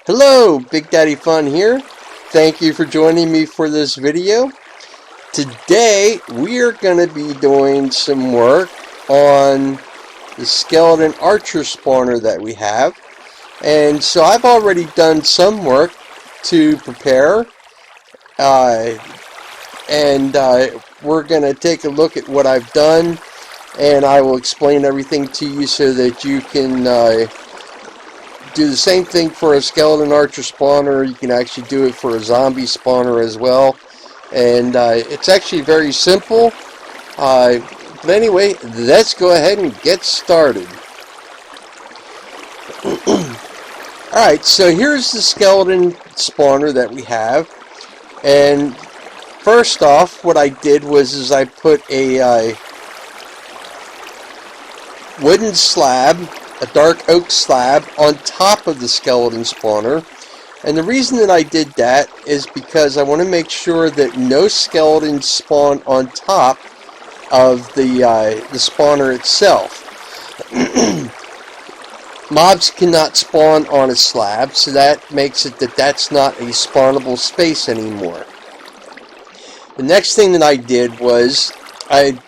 Hello, Big Daddy Fun here. Thank you for joining me for this video. Today we are going to be doing some work on the skeleton archer spawner that we have. And so I've already done some work to prepare. We're going to take a look at what I've done, and I will explain everything to you so that you can do the same thing for a skeleton archer spawner. You can actually do it for a zombie spawner as well. And it's actually very simple. But anyway, let's go ahead and get started. Alright, so here's the skeleton spawner that we have. And first off, what I did was I put a wooden slab, a dark oak slab, on top of the skeleton spawner. And the reason that I did that is because I want to make sure that no skeletons spawn on top of the spawner itself. Mobs cannot spawn on a slab, so that makes it that that's not a spawnable space anymore. The next thing that I did was I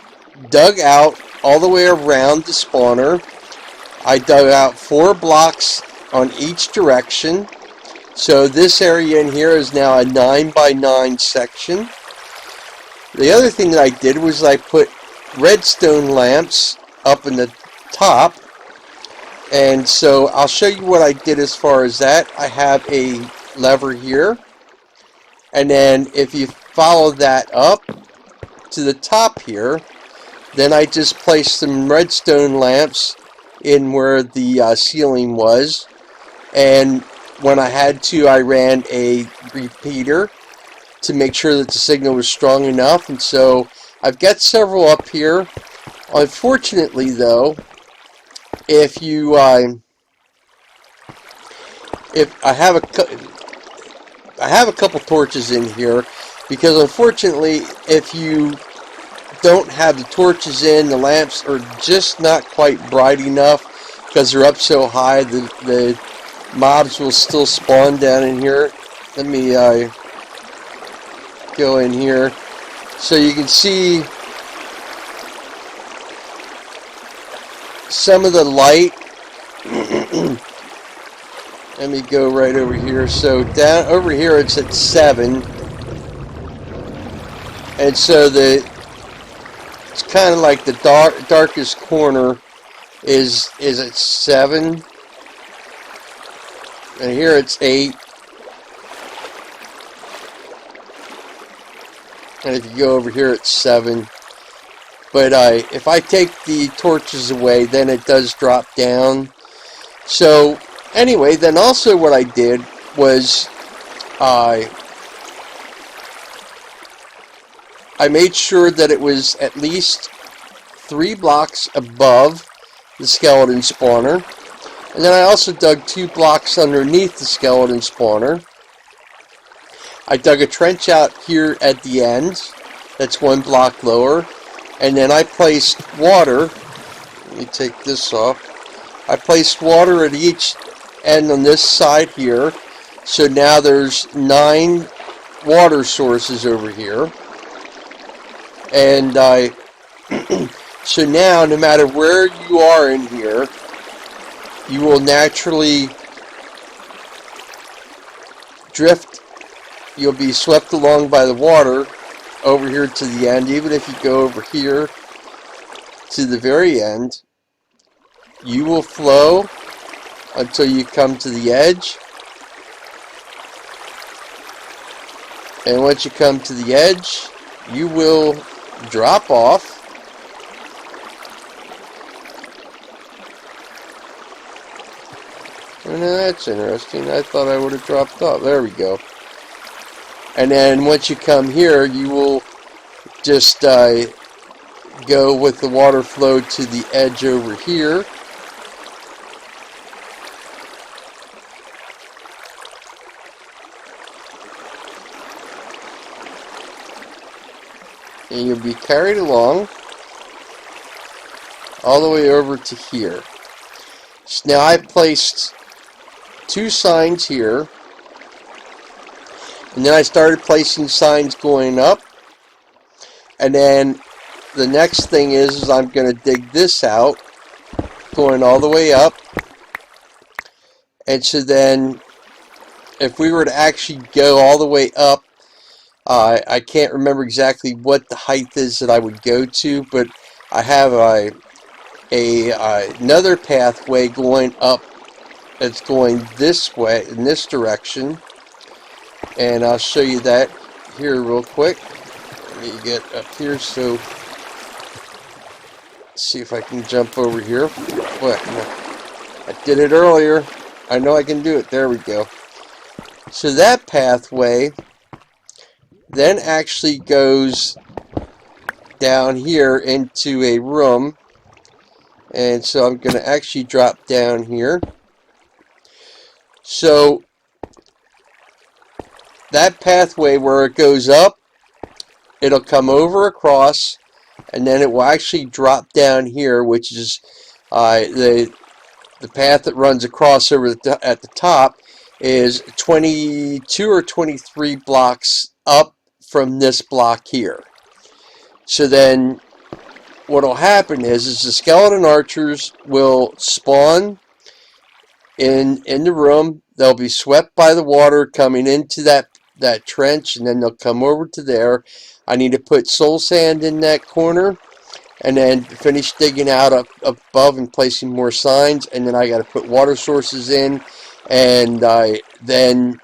dug out all the way around the spawner. I dug out 4 blocks on each direction. So this area in here is now a 9x9 section. The other thing that I did was I put redstone lamps up in the top. And so I'll show you what I did as far as that. I have a lever here. And then if you follow that up to the top here, then I just placed some redstone lamps in where the ceiling was. And when I had to, I ran a repeater to make sure that the signal was strong enough. And so I've got several up here. Unfortunately, though, if I have a couple torches in here, because unfortunately, if you don't have the torches in, the lamps are just not quite bright enough because they're up so high. The mobs will still spawn down in here. Let me go in here so you can see some of the light. Let me go right over here. So down over here it's at 7, and so it's kind of like the darkest corner is at 7, and here it's 8. And if you go over here it's 7. But if I take the torches away, then it does drop down. So anyway, then also what I did was I made sure that it was at least 3 blocks above the skeleton spawner. And then I also dug 2 blocks underneath the skeleton spawner. I dug a trench out here at the end. That's 1 block lower. And then I placed water. Let me take this off. I placed water at each end on this side here. So now there's 9 water sources over here. And so now, no matter where you are in here, you will naturally drift. You'll be swept along by the water over here to the end. Even if you go over here to the very end, you will flow until you come to the edge. And once you come to the edge, you will drop off. And that's interesting. I thought I would have dropped off. There we go. And then once you come here, you will just go with the water flow to the edge over here. And you'll be carried along all the way over to here. So now I placed 2 signs here. And then I started placing signs going up. And then the next thing is I'm going to dig this out, going all the way up. And so then, if we were to actually go all the way up, I can't remember exactly what the height is that I would go to, but I have another pathway going up that's going this way, in this direction. And I'll show you that here real quick. Let me get up here, so see if I can jump over here. What? I did it earlier. I know I can do it. There we go. So that pathway then actually goes down here into a room. And so I'm going to actually drop down here. So that pathway where it goes up, it'll come over across, and then it will actually drop down here, which is the path that runs across over at the top is 22 or 23 blocks up from this block here. So then what will happen is the skeleton archers will spawn in the room. They'll be swept by the water coming into that trench, and then they'll come over to there. I need to put soul sand in that corner, and then finish digging out up above and placing more signs, and then I got to put water sources in, and then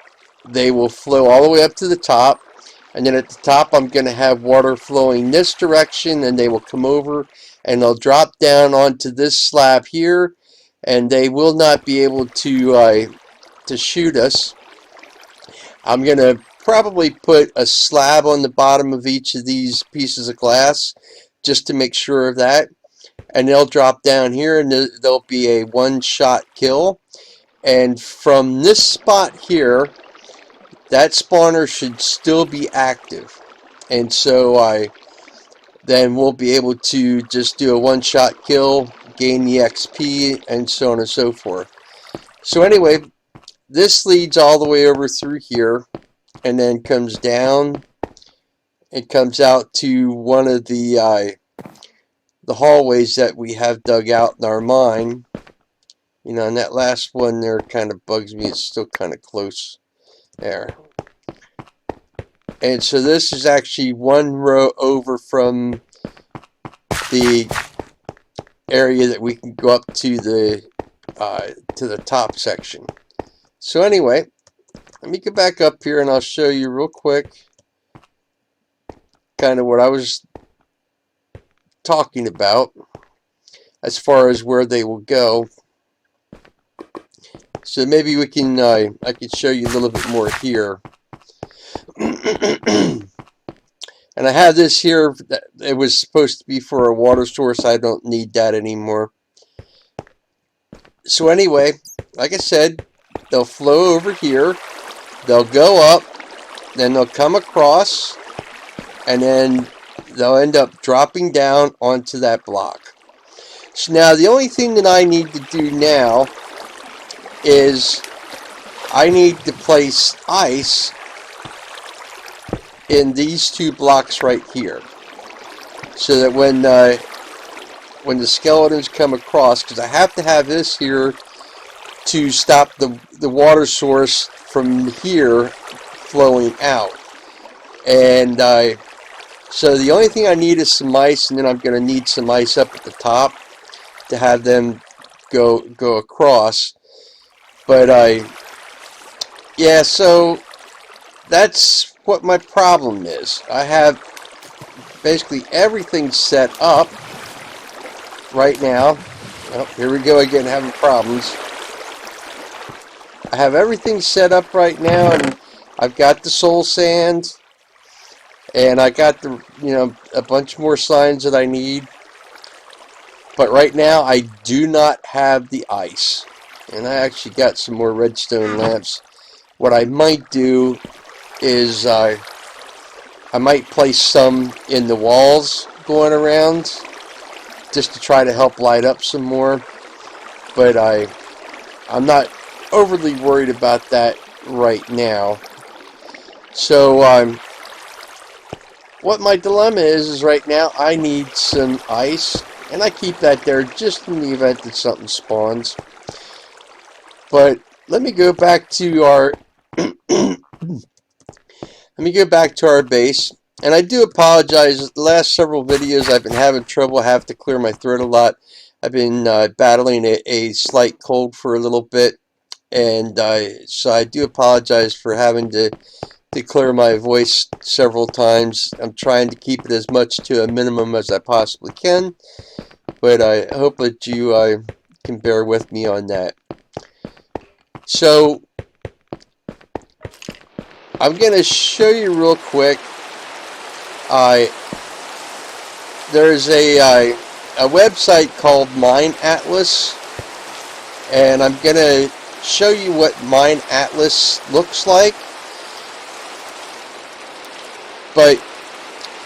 they will flow all the way up to the top. And then at the top I'm going to have water flowing this direction, and they will come over and they'll drop down onto this slab here, and they will not be able to shoot us. I'm going to probably put a slab on the bottom of each of these pieces of glass just to make sure of that. And they'll drop down here, and there'll be a one-shot kill. And from this spot here, that spawner should still be active. And so then we'll be able to just do a one-shot kill, gain the XP, and so on and so forth. So anyway, this leads all the way over through here, and then comes down. It comes out to one of the hallways that we have dug out in our mine. You know, and that last one there kind of bugs me. It's still kind of close there. And so this is actually one row over from the area that we can go up to the top section. So anyway, let me get back up here and I'll show you real quick kind of what I was talking about as far as where they will go. So maybe we can I can show you a little bit more here. And I have this here. It was supposed to be for a water source. I don't need that anymore. So anyway, like I said, they'll flow over here. They'll go up. Then they'll come across. And then they'll end up dropping down onto that block. So now the only thing that I need to do now is I need to place ice in these 2 blocks right here, so that when the skeletons come across, because I have to have this here to stop the water source from here flowing out. And so the only thing I need is some ice, and then I'm going to need some ice up at the top to have them go across. But yeah, so that's what my problem is. I have basically everything set up right now. Oh, here we go again, having problems. I have everything set up right now, and I've got the soul sand, and I got the, you know, a bunch more signs that I need. But right now I do not have the ice. And I actually got some more redstone lamps. What I might do is I might place some in the walls going around just to try to help light up some more. But I'm not overly worried about that right now. So what my dilemma is right now, I need some ice, and I keep that there just in the event that something spawns. But let me go back to our base. And I do apologize. The last several videos I've been having trouble. I have to clear my throat a lot. I've been battling a slight cold for a little bit. And so I do apologize for having to clear my voice several times. I'm trying to keep it as much to a minimum as I possibly can. But I hope that you can bear with me on that. So I'm going to show you real quick. There's a website called Mine Atlas, and I'm going to show you what Mine Atlas looks like. But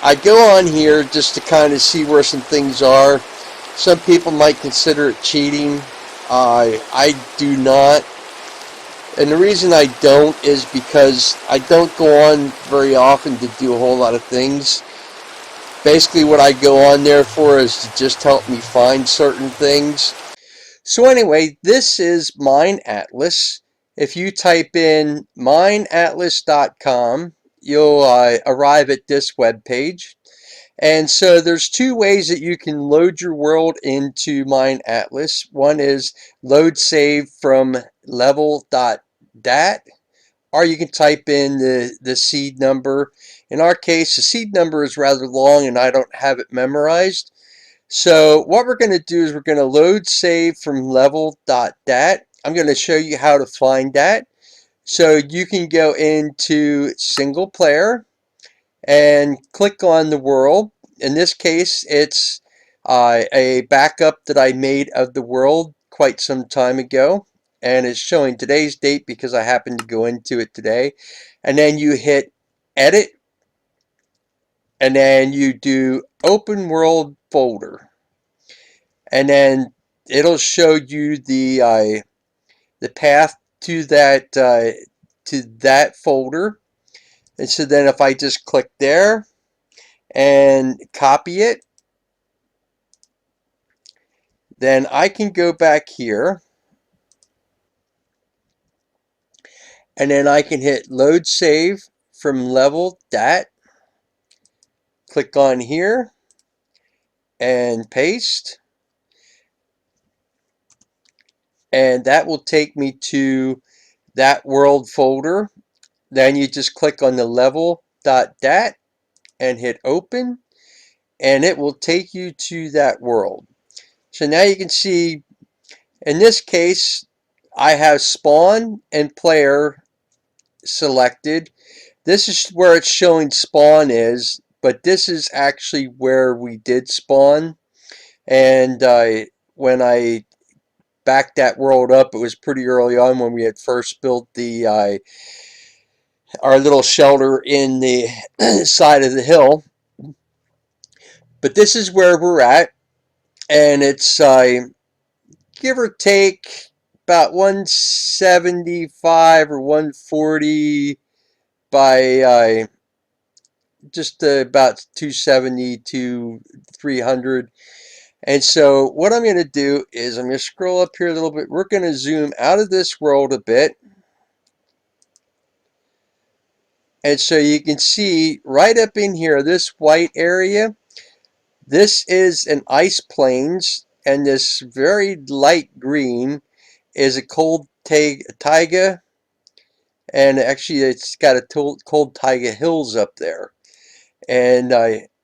I go on here just to kind of see where some things are. Some people might consider it cheating. I do not. And the reason I don't is because I don't go on very often to do a whole lot of things. Basically what I go on there for is to just help me find certain things. So anyway, this is Mine Atlas. If you type in mineatlas.com, you'll arrive at this web page. And so there's two ways that you can load your world into Mine Atlas. One is load save from level.dat, or you can type in the seed number. In our case, the seed number is rather long and I don't have it memorized. So what we're going to do is we're going to load save from level.dat. I'm going to show you how to find that. So you can go into single player and click on the world. In this case, it's a backup that I made of the world quite some time ago, and it's showing today's date because I happened to go into it today. And then you hit edit, and then you do open world folder, and then it'll show you the path to that folder. And so then if I just click there and copy it, then I can go back here and then I can hit load save from level.dat, click on here and paste, and that will take me to that world folder. Then you just click on the level.dat and hit open, and it will take you to that world. So now you can see in this case I have spawn and player selected. This is where it's showing spawn is, but this is actually where we did spawn. And when I backed that world up, it was pretty early on when we had first built the our little shelter in the side of the hill. But this is where we're at, and it's give or take about 175 or 140 by just about 270 to 300. And so what I'm going to do is I'm going to scroll up here a little bit. We're going to zoom out of this world a bit. And so you can see right up in here, this white area, this is an ice plains, and this very light green is a cold taiga, and actually it's got a cold taiga hills up there. And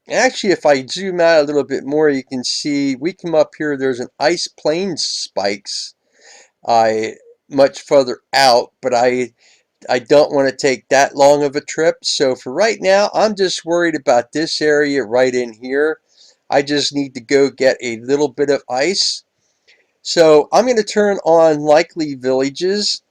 actually, if I zoom out a little bit more, you can see we come up here, there's an ice plains spikes much further out, but I don't want to take that long of a trip. So for right now, I'm just worried about this area right in here. I just need to go get a little bit of ice. So I'm going to turn on likely villages,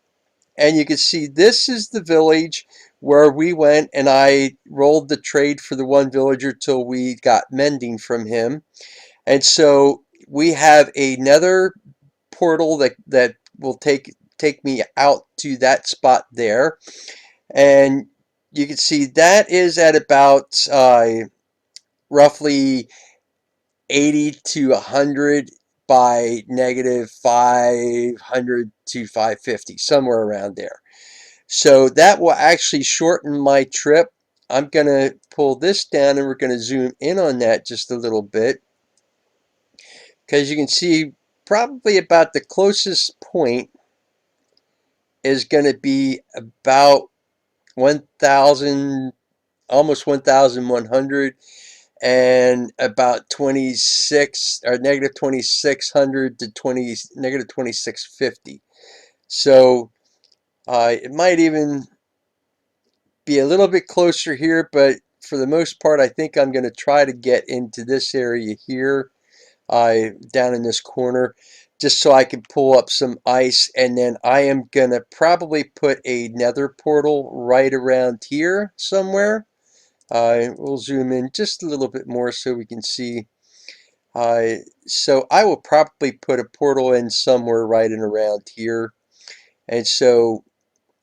and you can see this is the village where we went, and I rolled the trade for the one villager till we got mending from him. And so we have another portal that will take take me out to that spot there. And you can see that is at about roughly 80 to 100 by negative 500 to 550, somewhere around there. So that will actually shorten my trip. I'm going to pull this down and we're going to zoom in on that just a little bit, because you can see probably about the closest point is going to be about 1,000, almost 1,100, and about 26 or negative 2,600 to negative 2,650. So it might even be a little bit closer here, but for the most part, I think I'm going to try to get into this area here, down in this corner, just so I can pull up some ice. And then I am going to probably put a nether portal right around here somewhere. We'll zoom in just a little bit more so we can see. So I will probably put a portal in somewhere right in around here. And so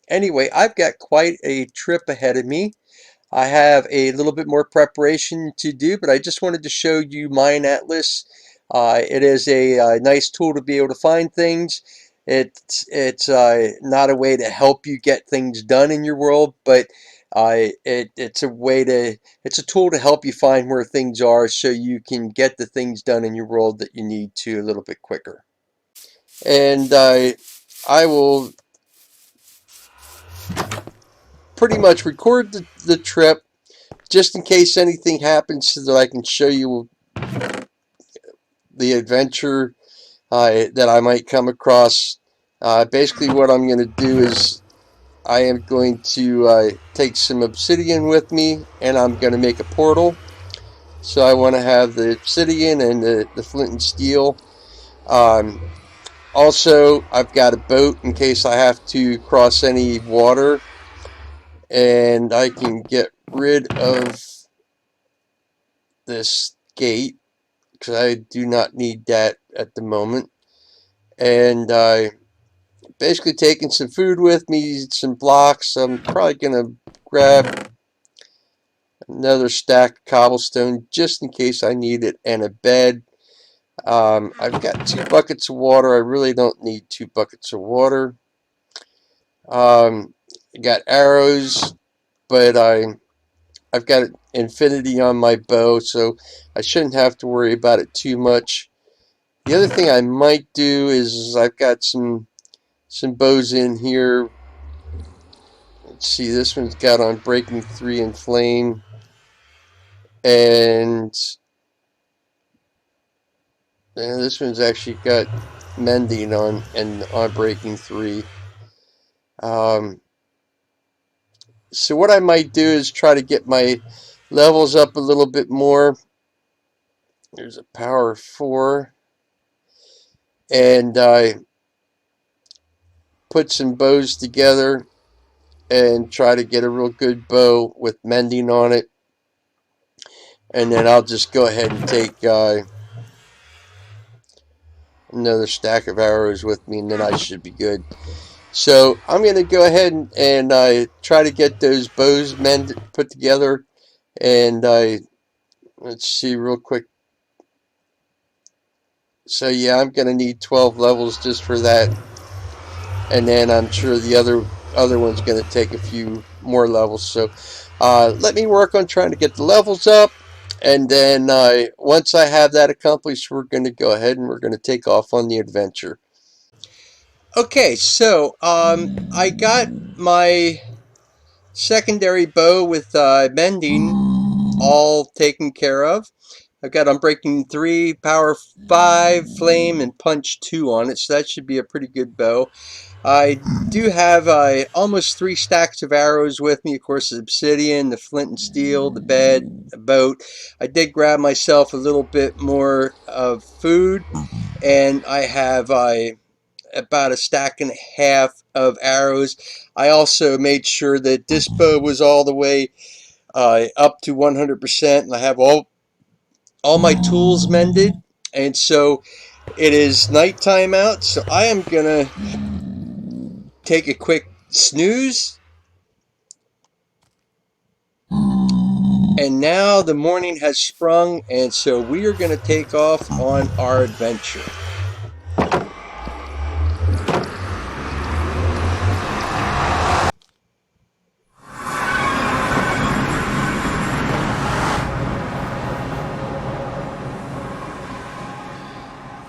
anyway, I've got quite a trip ahead of me. I have a little bit more preparation to do, but I just wanted to show you Mine Atlas. It is a nice tool to be able to find things. It's not a way to help you get things done in your world, but it's a tool to help you find where things are so you can get the things done in your world that you need to a little bit quicker. And I will pretty much record the trip just in case anything happens, so that I can show you the adventure that I might come across. Basically what I'm going to do is I am going to take some obsidian with me, and I'm going to make a portal. So I want to have the obsidian and the flint and steel. Also, I've got a boat in case I have to cross any water, and I can get rid of this gate because I do not need that at the moment. And basically taking some food with me, some blocks. I'm probably going to grab another stack of cobblestone just in case I need it, and a bed. I've got 2 buckets of water. I really don't need 2 buckets of water. I got arrows, but I've got infinity on my bow, so I shouldn't have to worry about it too much. The other thing I might do is I've got some bows in here. Let's see, this one's got on breaking 3 and flame, and this one's actually got mending on breaking 3. So what I might do is try to get my levels up a little bit more. There's a power 4, and I put some bows together and try to get a real good bow with mending on it. And then I'll just go ahead and take another stack of arrows with me, and then I should be good. So I'm going to go ahead and try to get those bows put together. And let's see real quick. So yeah, I'm going to need 12 levels just for that. And then I'm sure the other one's going to take a few more levels. So let me work on trying to get the levels up. And then once I have that accomplished, we're going to go ahead and we're going to take off on the adventure. Okay, so I got my secondary bow with mending all taken care of. I've got Unbreaking 3, Power 5, Flame, and Punch 2 on it, so that should be a pretty good bow. I do have almost 3 stacks of arrows with me. Of course, the obsidian, the flint and steel, the bed, the boat. I did grab myself a little bit more of food, and I have about a stack and a half of arrows. I also made sure that this bow was all the way up to 100%, and I have all my tools mended. And so it is nighttime out, so I am gonna take a quick snooze. And now the morning has sprung, and so we are going to take off on our adventure.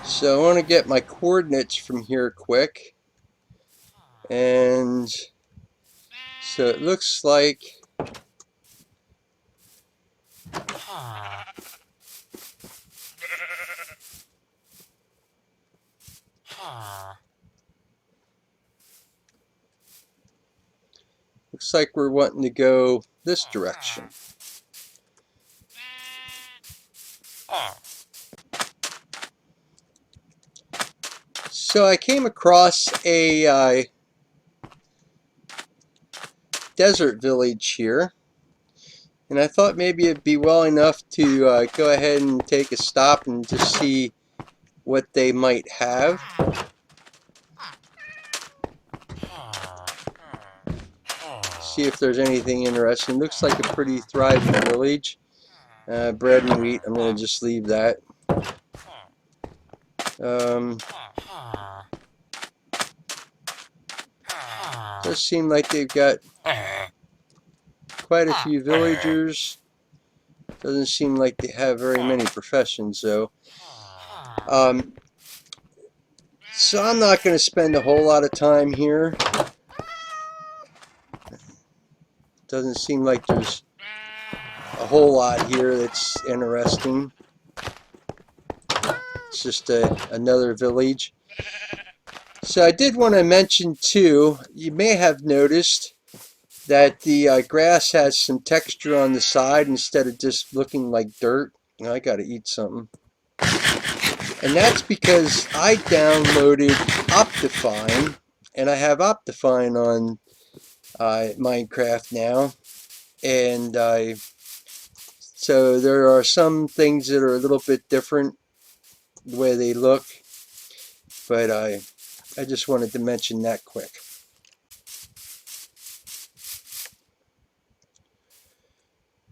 So I want to get my coordinates from here quick. And so it looks like we're wanting to go this direction. So I came across a desert village here, and I thought maybe it'd be well enough to go ahead and take a stop and just see what they might have. See if there's anything interesting. Looks like a pretty thriving village. Bread and wheat, I'm going to just leave that. Does seem like they've got quite a few villagers. Doesn't seem like they have very many professions though. So I'm not going to spend a whole lot of time here. Doesn't seem like there's a whole lot here that's interesting. It's just another village. So I did want to mention too, you may have noticed that the grass has some texture on the side instead of just looking like dirt. I got to eat something. And that's because I downloaded Optifine, and I have Optifine on Minecraft now. And so there are some things that are a little bit different the way they look, but I just wanted to mention that quick.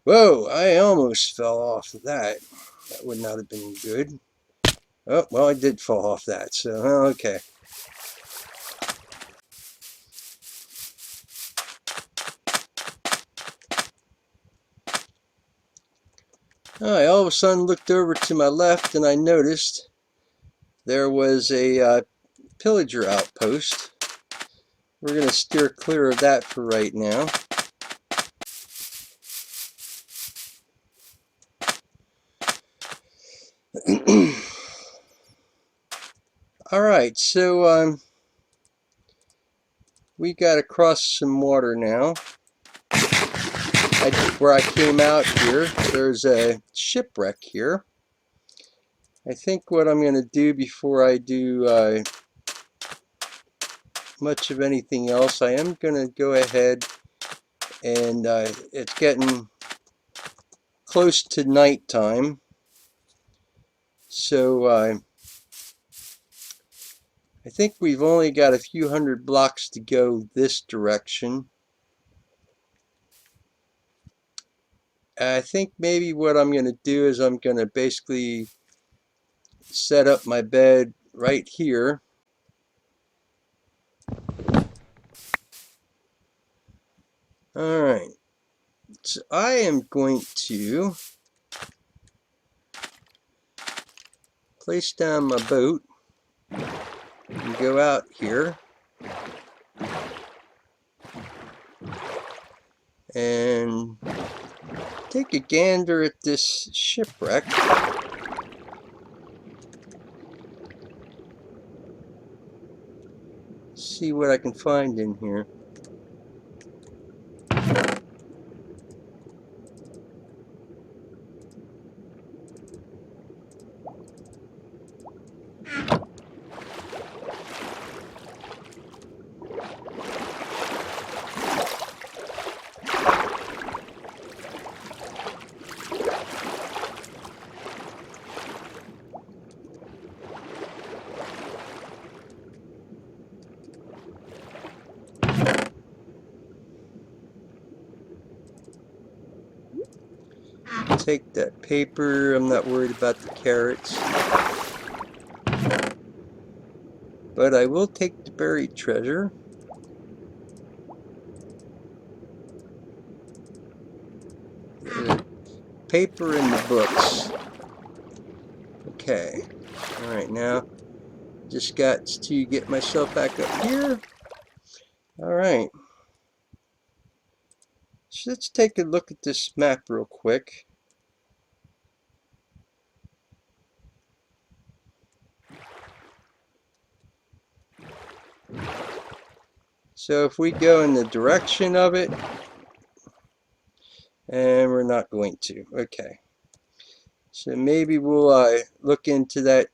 Whoa, I almost fell off of that. That would not have been good. Oh, well, I did fall off that, so okay. I all of a sudden looked over to my left and I noticed there was a pillager outpost. We're going to steer clear of that for right now. Alright, so we got to cross some water now. Where I came out here, there's a shipwreck here. I think what I'm going to do before I do much of anything else, I am going to go ahead and it's getting close to nighttime. So I think we've only got a few hundred blocks to go this direction. I think maybe what I'm going to do is I'm going to basically set up my bed right here. Alright, so I am going to place down my boat and go out here and take a gander at this shipwreck. See what I can find in here. take that paper. I'm not worried about the carrots. But I will take the buried treasure. The paper and the books. Okay. Alright, now just got to get myself back up here. Alright. So let's take a look at this map real quick. So if we go in the direction of it, and we're not going to. Okay. So maybe we'll look into that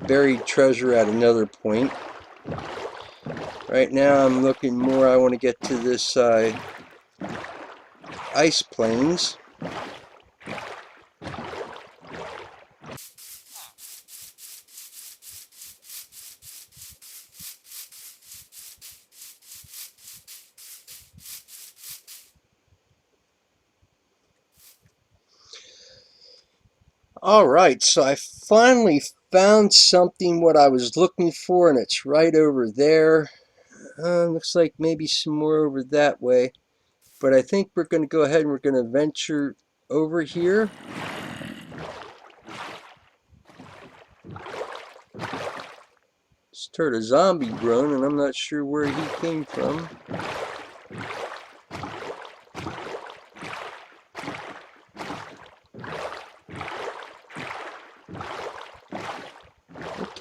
buried treasure at another point. Right now I'm looking more, I want to get to this ice plains. Alright, so I finally found something what I was looking for, and it's right over there. Looks like maybe some more over that way. But I think we're going to go ahead and we're going to venture over here. Just heard a zombie groan, and I'm not sure where he came from.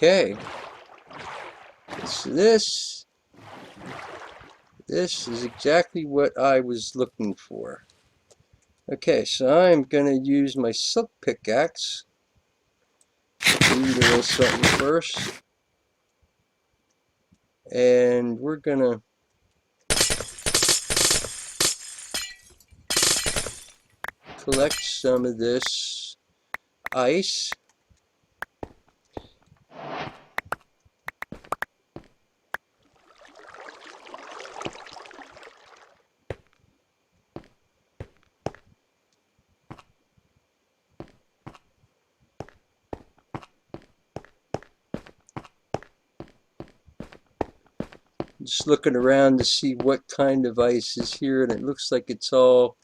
Okay. So this is exactly what I was looking for. Okay, so I'm going to use my silk pickaxe. Need a little something first. And we're going to collect some of this ice. Just looking around to see what kind of ice is here, and it looks like it's all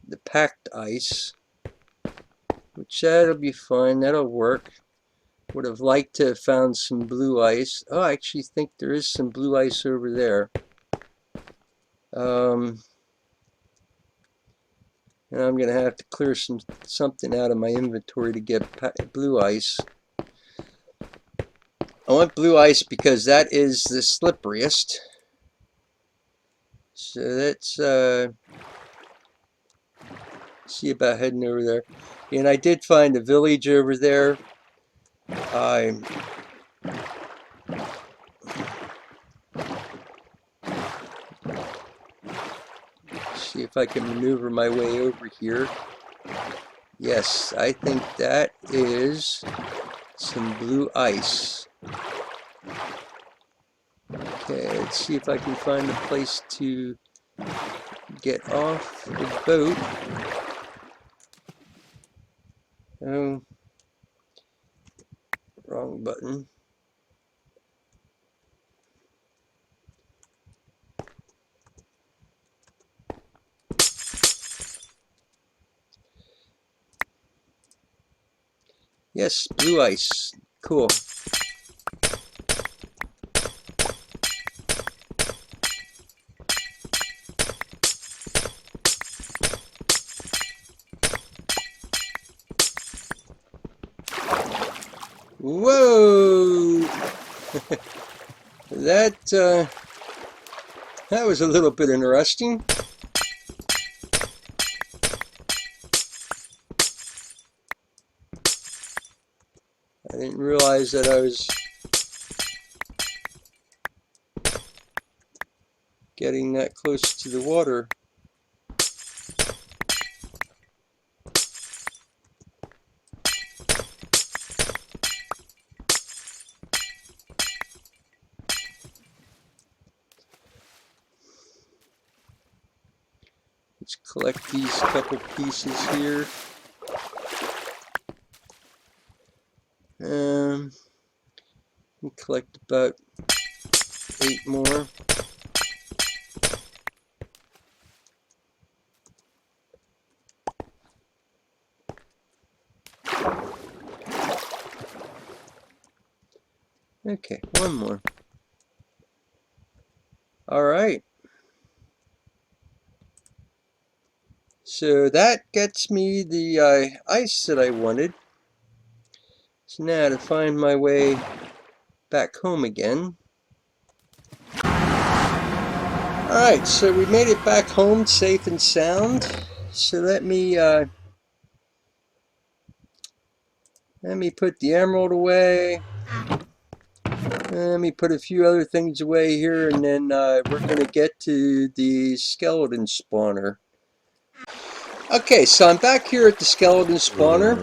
the packed ice, which that'll be fine, that'll work. Would have liked to have found some blue ice. Oh, I actually think there is some blue ice over there. And I'm going to have to clear something out of my inventory to get blue ice. I want blue ice because that is the slipperiest. So let's see about heading over there. And I did find a village over there. See if I can maneuver my way over here. Yes, I think that is some blue ice. Okay, let's see if I can find a place to get off the boat. Oh, wrong button. Yes, blue ice. Cool. Whoa! That was a little bit interesting. I didn't realize that I was getting that close to the water. Let's collect these couple pieces here. We collect about 8 more. Okay, 1 more. Alright. So that gets me the ice that I wanted. So now to find my way back home again. Alright, so we made it back home safe and sound. So let me put the emerald away. Let me put a few other things away here, and then we're going to get to the skeleton spawner. Okay, so I'm back here at the skeleton spawner,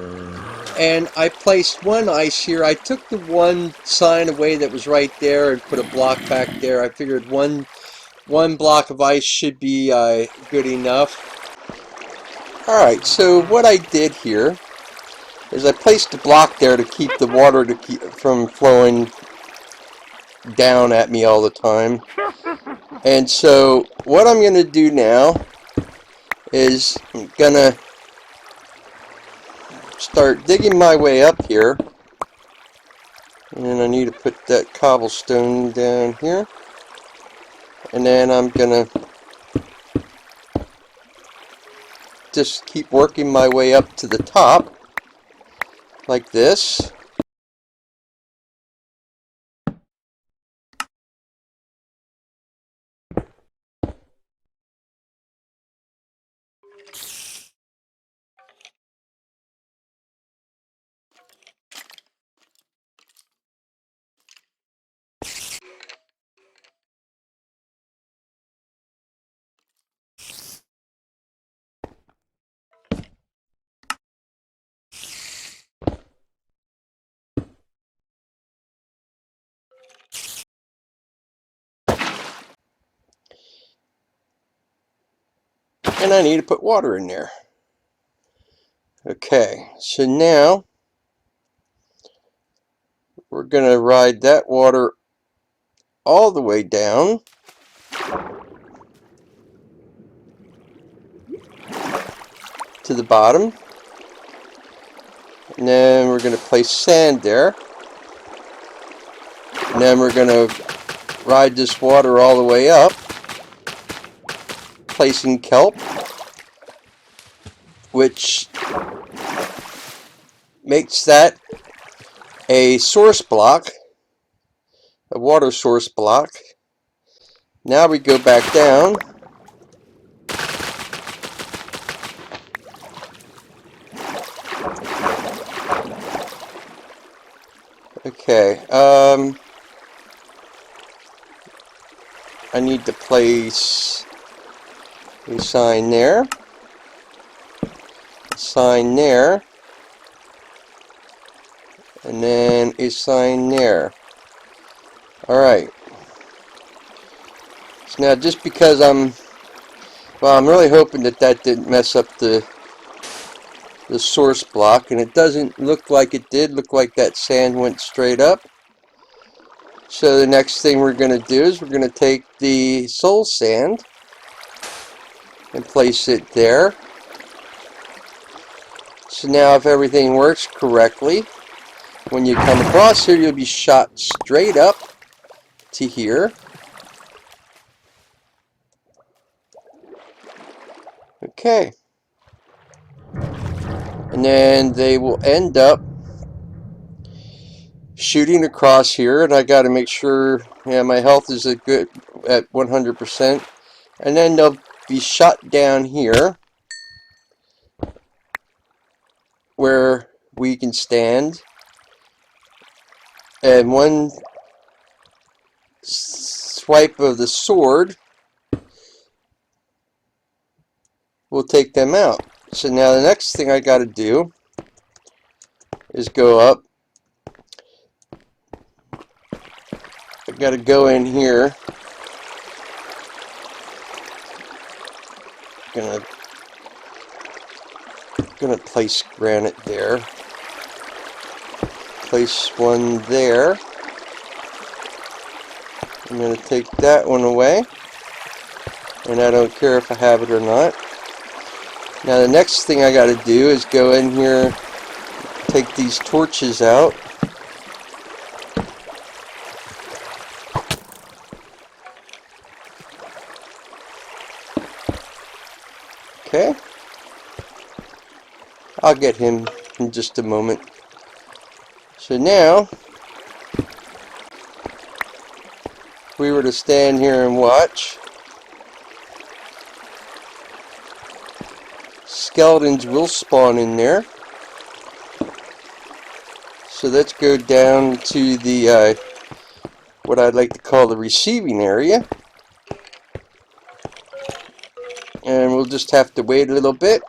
and I placed 1 ice here. I took the 1 sign away that was right there and put a block back there. I figured one block of ice should be good enough. Alright, so what I did here is I placed a block there to keep the water from flowing down at me all the time. And so what I'm going to do now is I'm going to start digging my way up here. And I need to put that cobblestone down here. And then I'm going to just keep working my way up to the top like this. And I need to put water in there. Okay, so now we're going to ride that water all the way down to the bottom. And then we're going to place sand there. And then we're going to ride this water all the way up, placing kelp, which makes that a source block, a water source block. Now we go back down. Okay, I need to place a sign there, a sign there, and then a sign there. Alright. So now just because I'm really hoping that didn't mess up the source block, and it doesn't look like it did. Look like that sand went straight up. So the next thing we're going to do is we're going to take the soul sand and place it there. So now if everything works correctly, when you come across here, you'll be shot straight up to here. Okay. And then they will end up shooting across here, and I got to make sure my health is at 100%. And then they'll be shot down here where we can stand, and one swipe of the sword will take them out. So now the next thing I got to do is go up. I got to go in here. Gonna going to place granite there. Place one there. I'm going to take that one away. And I don't care if I have it or not. Now the next thing I got to do is go in here, take these torches out. Okay. I'll get him in just a moment. So now, if we were to stand here and watch, skeletons will spawn in there. So let's go down to the what I'd like to call the receiving area. And we'll just have to wait a little bit.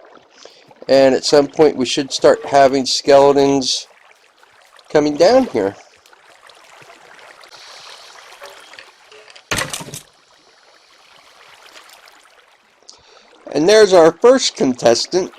And at some point we should start having skeletons coming down here. And there's our first contestant.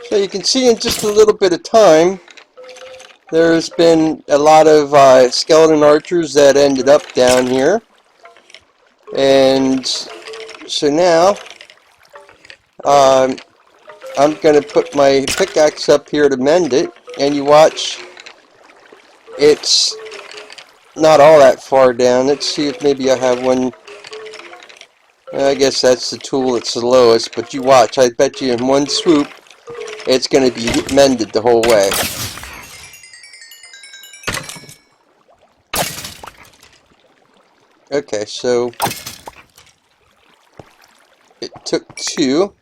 So you can see in just a little bit of time, there's been a lot of skeleton archers that ended up down here. And so now, I'm going to put my pickaxe up here to mend it. And you watch, it's not all that far down. Let's see if maybe I have one. I guess that's the tool that's the lowest. But you watch, I bet you in one swoop, it's going to be mended the whole way. Okay, so it took two,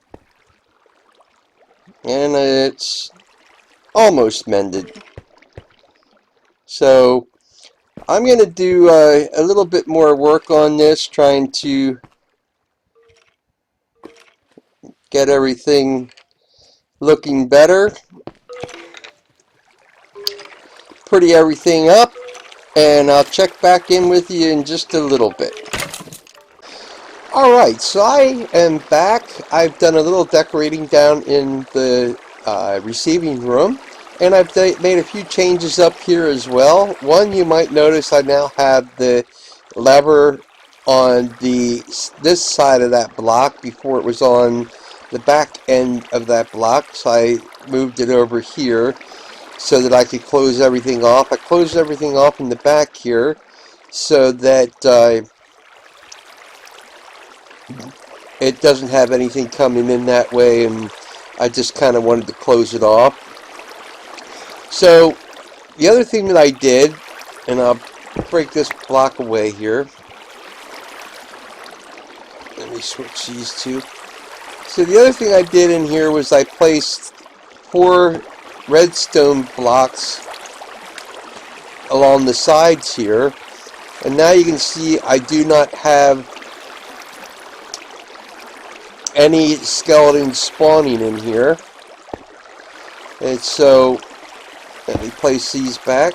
and it's almost mended. So I'm going to do a little bit more work on this, trying to get everything looking better, pretty everything up, and I'll check back in with you in just a little bit. Alright, so I am back. I've done a little decorating down in the receiving room, and I've made a few changes up here as well. One, you might notice I now have the lever on this side of that block. Before it was on the back end of that block, so I moved it over here so that I could close everything off. I closed everything off in the back here so that it doesn't have anything coming in that way, and I just kind of wanted to close it off. So the other thing that I did, and I'll break this block away here. Let me switch these two. So the other thing I did in here was I placed 4 redstone blocks along the sides here, and now you can see I do not have any skeletons spawning in here. And so, let me place these back.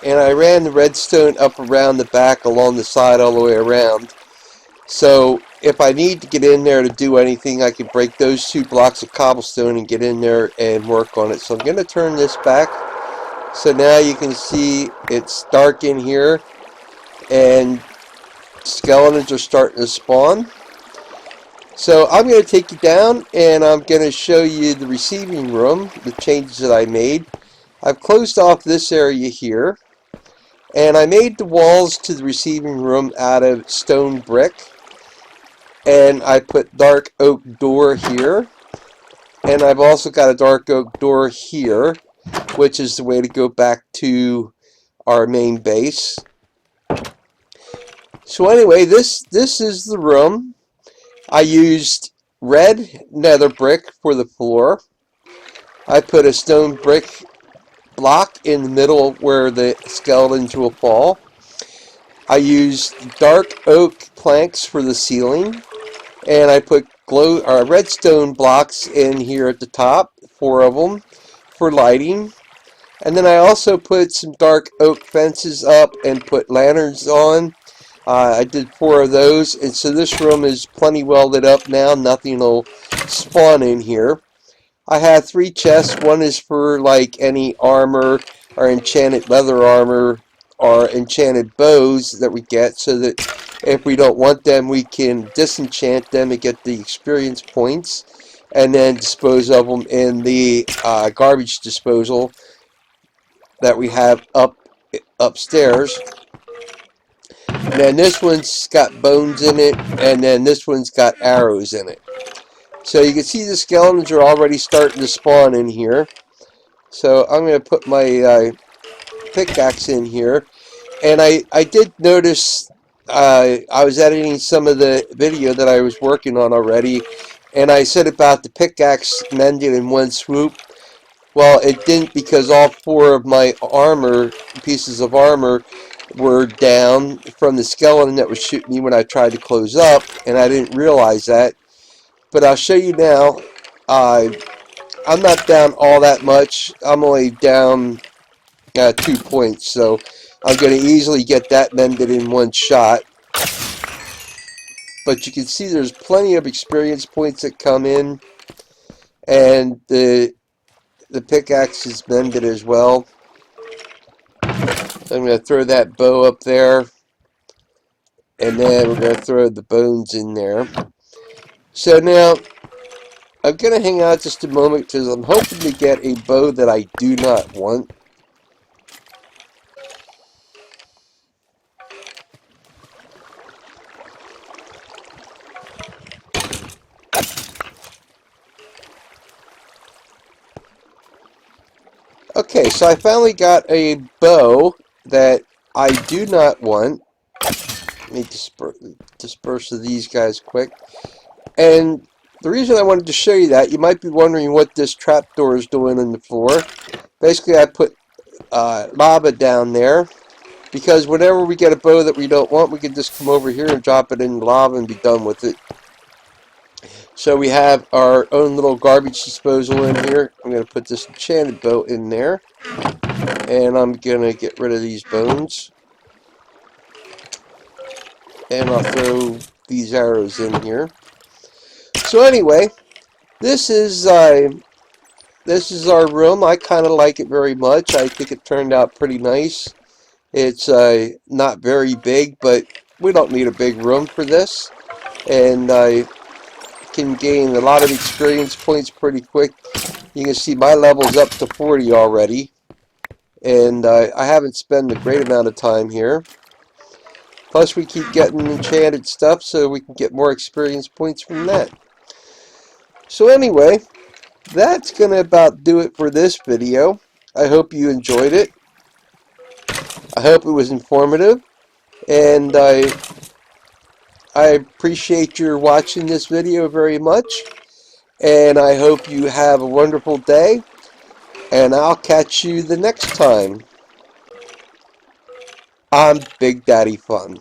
And I ran the redstone up around the back, along the side, all the way around. So, if I need to get in there to do anything, I can break those 2 blocks of cobblestone and get in there and work on it. So I'm going to turn this back. So now you can see it's dark in here, and skeletons are starting to spawn. So I'm going to take you down, and I'm going to show you the receiving room, the changes that I made. I've closed off this area here, and I made the walls to the receiving room out of stone brick, and I put dark oak door here, and I've also got a dark oak door here, which is the way to go back to our main base. So anyway, this is the room. I used red nether brick for the floor. I put a stone brick block in the middle where the skeletons will fall. I used dark oak planks for the ceiling, and I put redstone blocks in here at the top, 4 of them, for lighting. And then I also put some dark oak fences up and put lanterns on. I did 4 of those, and so this room is plenty well lit up now. Nothing will spawn in here. I have 3 chests. One is for like any armor or enchanted leather armor or enchanted bows that we get, so that if we don't want them, we can disenchant them and get the experience points, and then dispose of them in the garbage disposal that we have upstairs. And then this one's got bones in it, and then this one's got arrows in it. So you can see the skeletons are already starting to spawn in here. So I'm going to put my pickaxe in here. And I did notice, I was editing some of the video that I was working on already, and I said about the pickaxe mended in one swoop. Well, it didn't, because all 4 of my pieces of armor were down from the skeleton that was shooting me when I tried to close up, and I didn't realize that. But I'll show you now. I'm not down all that much. I'm only down 2 points, so I'm going to easily get that mended in one shot. But you can see there's plenty of experience points that come in, and the pickaxe is mended as well. I'm going to throw that bow up there, and then we're going to throw the bones in there. So now, I'm going to hang out just a moment, because I'm hoping to get a bow that I do not want. Okay, so I finally got a bow that I do not want. Let me disperse these guys quick. And the reason I wanted to show you that, you might be wondering what this trapdoor is doing in the floor. Basically, I put lava down there, because whenever we get a bow that we don't want, we can just come over here and drop it in the lava and be done with it. So we have our own little garbage disposal in here. I'm going to put this enchanted bow in there, and I'm going to get rid of these bones, and I'll throw these arrows in here. So anyway, this is our room. I kind of like it very much. I think it turned out pretty nice. It's not very big, but we don't need a big room for this, and I can gain a lot of experience points pretty quick. You can see my level's up to 40 already, and I haven't spent a great amount of time here. Plus, we keep getting enchanted stuff, so we can get more experience points from that. So anyway, that's going to about do it for this video. I hope you enjoyed it. I hope it was informative, and I appreciate your watching this video very much, and I hope you have a wonderful day, and I'll catch you the next time on Big Daddy Fun.